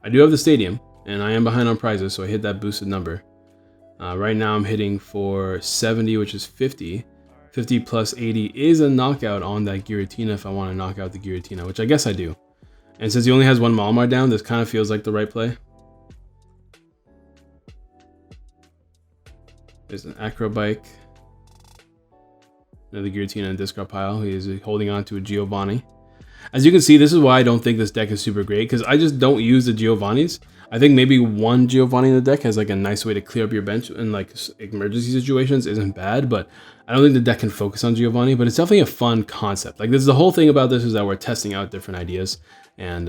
I do have the Stadium, and I am behind on prizes, so I hit that boosted number. Right now I'm hitting for 70, which is 50. 50 plus 80 is a knockout on that Giratina if I want to knock out the Giratina, which I guess I do. And since he only has 1 Malamar down, this kind of feels like the right play. There's an Acrobike. Another Giratina and discard pile. He is holding on to a Giovanni. As you can see, this is why I don't think this deck is super great, because I just don't use the Giovannis. I think maybe 1 Giovanni in the deck has like a nice way to clear up your bench in like emergency situations isn't bad, but I don't think the deck can focus on Giovanni, but it's definitely a fun concept. Like, this is the whole thing about this, is that we're testing out different ideas, and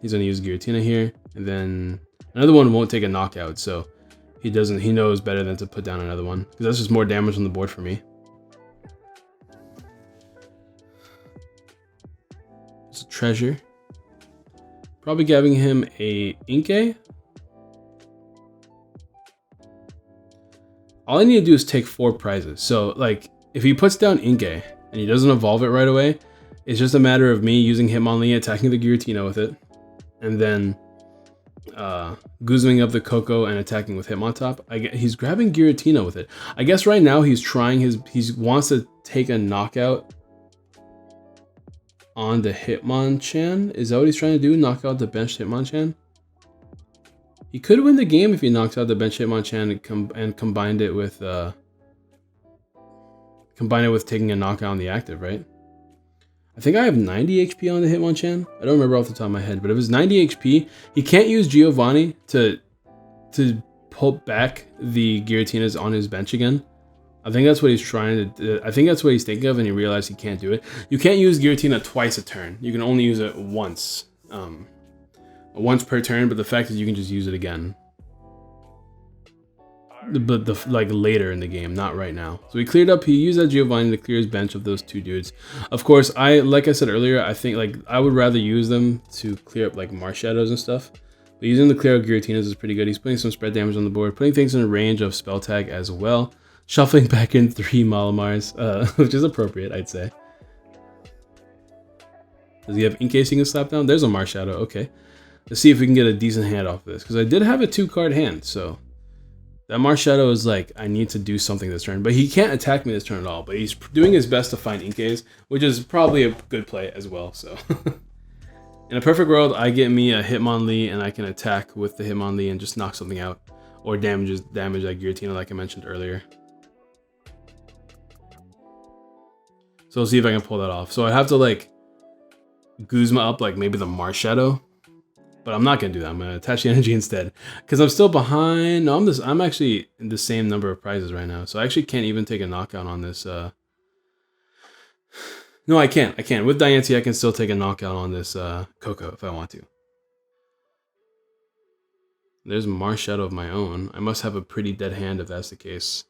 he's going to use Giratina here, and then another one won't take a knockout, so he knows better than to put down another one, because that's just more damage on the board for me. It's a treasure. Probably giving him a Inkay. All I need to do is take 4 prizes. So, like, if he puts down Inkay and he doesn't evolve it right away, it's just a matter of me using Hitmonlee, attacking the Giratina with it, and then Guzming up the Coco and attacking with Hitmontop. He's grabbing Giratina with it. I guess right now he's trying he wants to take a knockout on the Hitmonchan. Is that what he's trying to do? Knock out the benched Hitmonchan? He could win the game if he knocks out the benched Hitmonchan and combined it with taking a knockout on the active, right? I think I have 90 HP on the Hitmonchan. I don't remember off the top of my head, but if it's 90 HP, he can't use Giovanni to pull back the Giratinas on his bench again. I think that's what he's trying to do. I think that's what he's thinking of, and he realized he can't do it. You can't use Giratina twice a turn. You can only use it once. Once per turn, but the fact is you can just use it again. But like later in the game, not right now. So he cleared up, he used that Giovanni to clear his bench of those 2 dudes. Of course, like I said earlier, I think like I would rather use them to clear up like Marsh Shadows and stuff. But using the clear up Giratinas is pretty good. He's putting some spread damage on the board, putting things in range of spell tag as well. Shuffling back in 3 Malamars, which is appropriate, I'd say. Does he have Inkay he can slap down? There's a Marshadow, okay. Let's see if we can get a decent hand off of this, because I did have a 2-card hand, so that Marshadow is like, I need to do something this turn, but he can't attack me this turn at all, but he's doing his best to find Inkays, which is probably a good play as well, so. In a perfect world, I get me a Hitmonlee, and I can attack with the Hitmonlee and just knock something out, or damage that Giratina like I mentioned earlier. So we'll see if I can pull that off. So I have to like Guzma up like maybe the Marshadow, but I'm not gonna do that. I'm gonna attach the energy instead because I'm still behind. No, I'm actually in the same number of prizes right now, so I actually can't even take a knockout on this. No, I can't. With Diancie, I can still take a knockout on this Coco if I want to. There's Marshadow of my own. I must have a pretty dead hand if that's the case.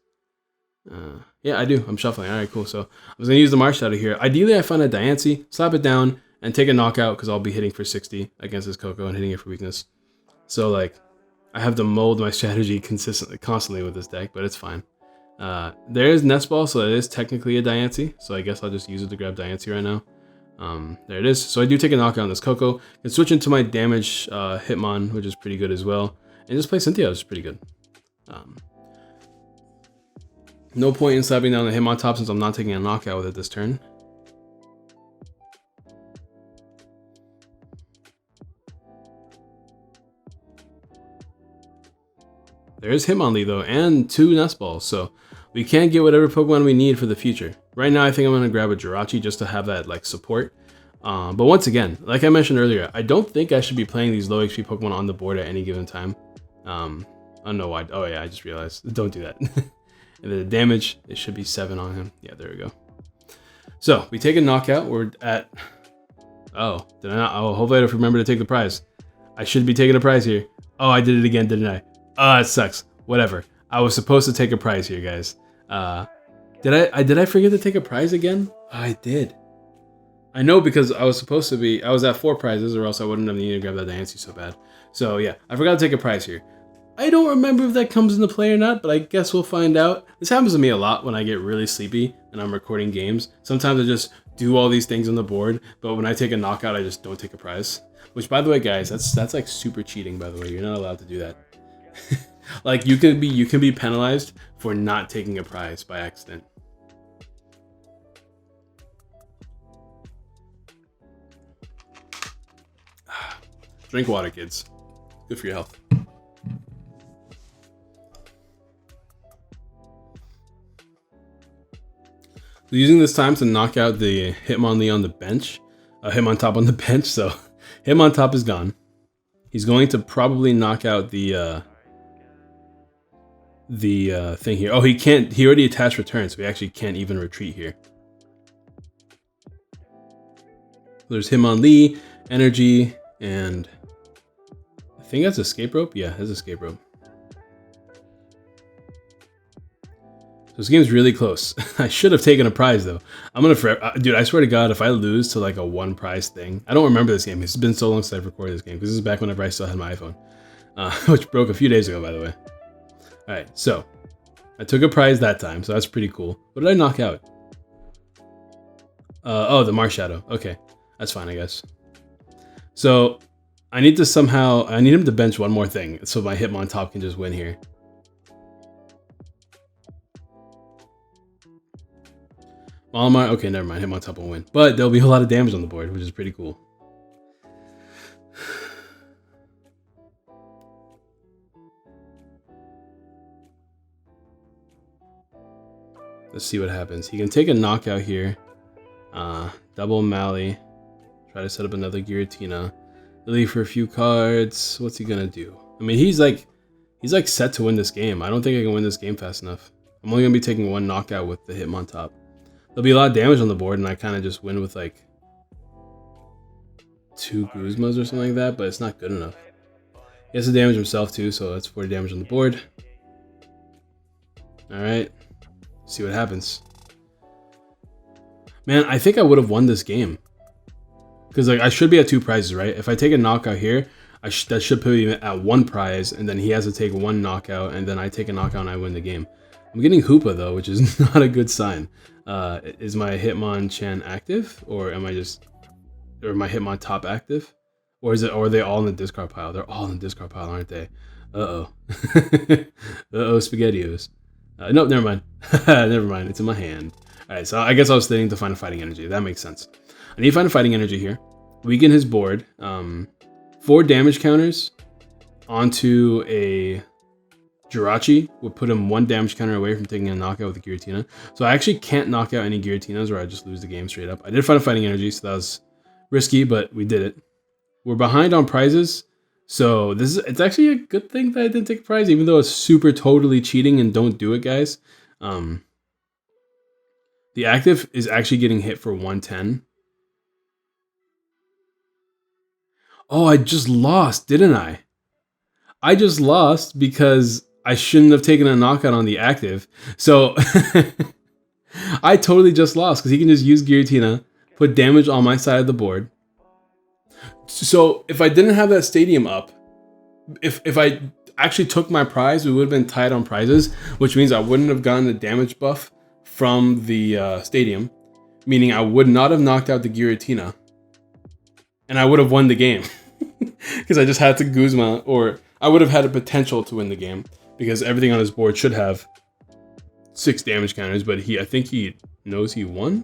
Yeah, I do. I'm shuffling. All right, cool. So I was going to use the Marshadow here. Ideally, I find a Diancie, slap it down, and take a knockout because I'll be hitting for 60 against this Coco and hitting it for weakness. So, like, I have to mold my strategy constantly with this deck, but it's fine. There is Nest Ball, so it is technically a Diancie. So I guess I'll just use it to grab Diancie right now. There it is. So I do take a knockout on this Coco. And switch into my damage Hitmon, which is pretty good as well. And just play Cynthia, which is pretty good. No point in slapping down the Hitmontop since I'm not taking a knockout with it this turn. There is Hitmonlee though, and 2 Nest Balls, so we can get whatever Pokemon we need for the future. Right now I think I'm going to grab a Jirachi just to have that like support. But once again, like I mentioned earlier, I don't think I should be playing these low HP Pokemon on the board at any given time. I don't know why. Oh yeah, I just realized. Don't do that. And then the damage, it should be 7 on him. Yeah, there we go. So we take a knockout. We're at, oh, did I not? Oh, hopefully I don't remember to take the prize. I should be taking a prize here. Oh, I did it again, didn't I? Oh, it sucks. Whatever. I was supposed to take a prize here, guys. Did I forget to take a prize again? I did. I know, because I was at 4 prizes, or else I wouldn't have needed to grab that Nancy so bad. So yeah, I forgot to take a prize here. I don't remember if that comes into play or not, but I guess we'll find out. This happens to me a lot when I get really sleepy and I'm recording games. Sometimes I just do all these things on the board, but when I take a knockout, I just don't take a prize. Which, by the way, guys, that's like super cheating, by the way. You're not allowed to do that. Like, you can be penalized for not taking a prize by accident. Drink water, kids. Good for your health. So using this time to knock out the Hitmonlee on the bench, Hitmontop on the bench. So Hitmontop is gone. He's going to probably knock out the thing here. Oh, he can't. He already attached return, so he actually can't even retreat here. There's Hitmonlee, energy, and I think that's escape rope. Yeah, that's escape rope. So this game's really close. I should have taken a prize though. I'm gonna forever, dude. I swear to God, if I lose to like a 1 prize thing, I don't remember this game. It's been so long since I've recorded this game, because this is back whenever I still had my iPhone, which broke a few days ago, by the way. All right, so I took a prize that time, so that's pretty cool. What did I knock out? Oh, the Mars Shadow. Okay, that's fine, I guess. So I need him to bench one more thing, so my Hitmontop can just win here. Malamar, okay, never mind. Hitmontop will win, but there'll be a lot of damage on the board, which is pretty cool. Let's see what happens. He can take a knockout here. Double Mally. Try to set up another Giratina. Leave for a few cards. What's he gonna do? I mean, he's like set to win this game. I don't think I can win this game fast enough. I'm only gonna be taking 1 knockout with the Hitmontop. There'll be a lot of damage on the board, and I kind of just win with like 2 Guzmas or something like that, but it's not good enough. He has to damage himself too, so that's 40 damage on the board. Alright, see what happens. Man, I think I would have won this game. Because like I should be at 2 prizes, right? If I take a knockout here, that should put me at 1 prize, and then he has to take 1 knockout, and then I take a knockout and I win the game. I'm getting Hoopa though, which is not a good sign. Is my Hitmonchan active, or am I just, or my Hitmontop active, or are they all in the discard pile? They're all in the discard pile, aren't they? Uh-oh. Uh-oh, SpaghettiOs. Nope, never mind. Never mind, it's in my hand. Alright, so I guess I was thinking to find a fighting energy. That makes sense. I need to find a fighting energy here. Weaken his board. 4 damage counters onto a Jirachi would put him 1 damage counter away from taking a knockout with a Giratina. So I actually can't knock out any Giratinas, or I just lose the game straight up. I did find a fighting energy, so that was risky, but we did it. We're behind on prizes, so it's actually a good thing that I didn't take a prize, even though it's super totally cheating, and don't do it, guys. The active is actually getting hit for 110. Oh, I just lost, didn't I? I just lost because I shouldn't have taken a knockout on the active. So I totally just lost because he can just use Giratina, put damage on my side of the board. So if I didn't have that stadium up, if I actually took my prize, we would have been tied on prizes, which means I wouldn't have gotten the damage buff from the stadium, meaning I would not have knocked out the Giratina, and I would have won the game because I just had to Guzma, or I would have had a potential to win the game because everything on his board should have 6 damage counters, but I think he knows he won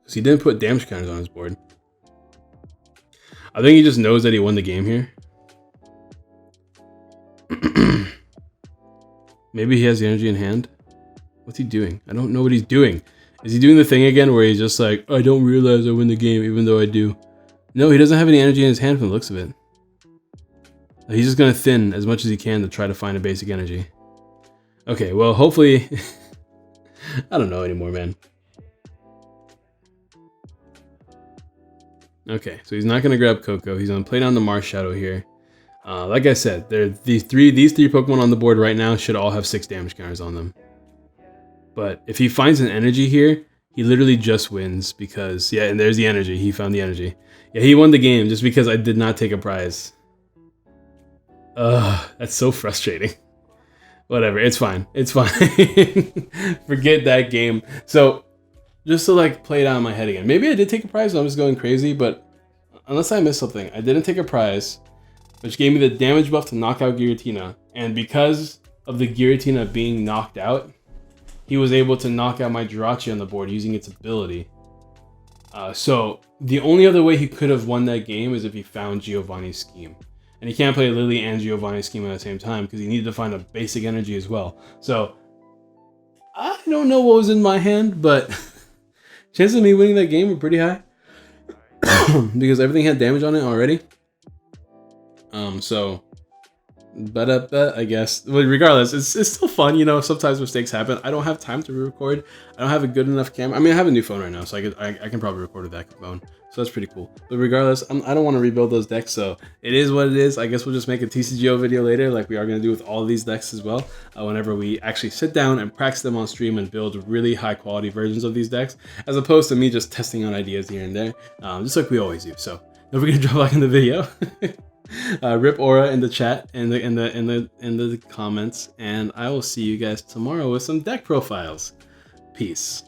because he didn't put damage counters on his board. I think he just knows that he won the game here. Maybe he has the energy in hand. What's he doing? I don't know what he's doing. Is he doing the thing again where he's just like, I don't realize I win the game even though I do? No, he doesn't have any energy in his hand from the looks of it. He's just going to thin as much as he can to try to find a basic energy. Okay, well, hopefully I don't know anymore, man. Okay, so he's not gonna grab Coco. He's gonna play down the Mars Shadow here. Like I said, these three Pokemon on the board right now should all have 6 damage counters on them. But if he finds an energy here, he literally just wins because, yeah, and there's the energy. He found the energy. Yeah, he won the game just because I did not take a prize. Ugh, that's so frustrating. Whatever, it's fine. It's fine. Forget that game. So, just to like play it out in my head again. Maybe I did take a prize, I'm just going crazy, but unless I missed something, I didn't take a prize, which gave me the damage buff to knock out Giratina. And because of the Giratina being knocked out, he was able to knock out my Giratina on the board using its ability. So the only other way he could have won that game is if he found Giovanni's scheme. And he can't play Lily and Giovanni's scheme at the same time because he needed to find a basic energy as well. So I don't know what was in my hand, but chances of me winning that game were pretty high because everything had damage on it already. But I guess. But regardless, it's still fun. You know, sometimes mistakes happen. I don't have time to re-record. I don't have a good enough camera. I mean, I have a new phone right now, so I can probably record with that phone. So that's pretty cool. But regardless, I don't want to rebuild those decks, so it is what it is. I guess we'll just make a TCGO video later, like we are going to do with all of these decks as well. Whenever we actually sit down and practice them on stream and build really high quality versions of these decks, as opposed to me just testing out ideas here and there, just like we always do. So don't forget to drop a like in the video. Rip Aura in the chat in the comments, and I will see you guys tomorrow with some deck profiles. Peace.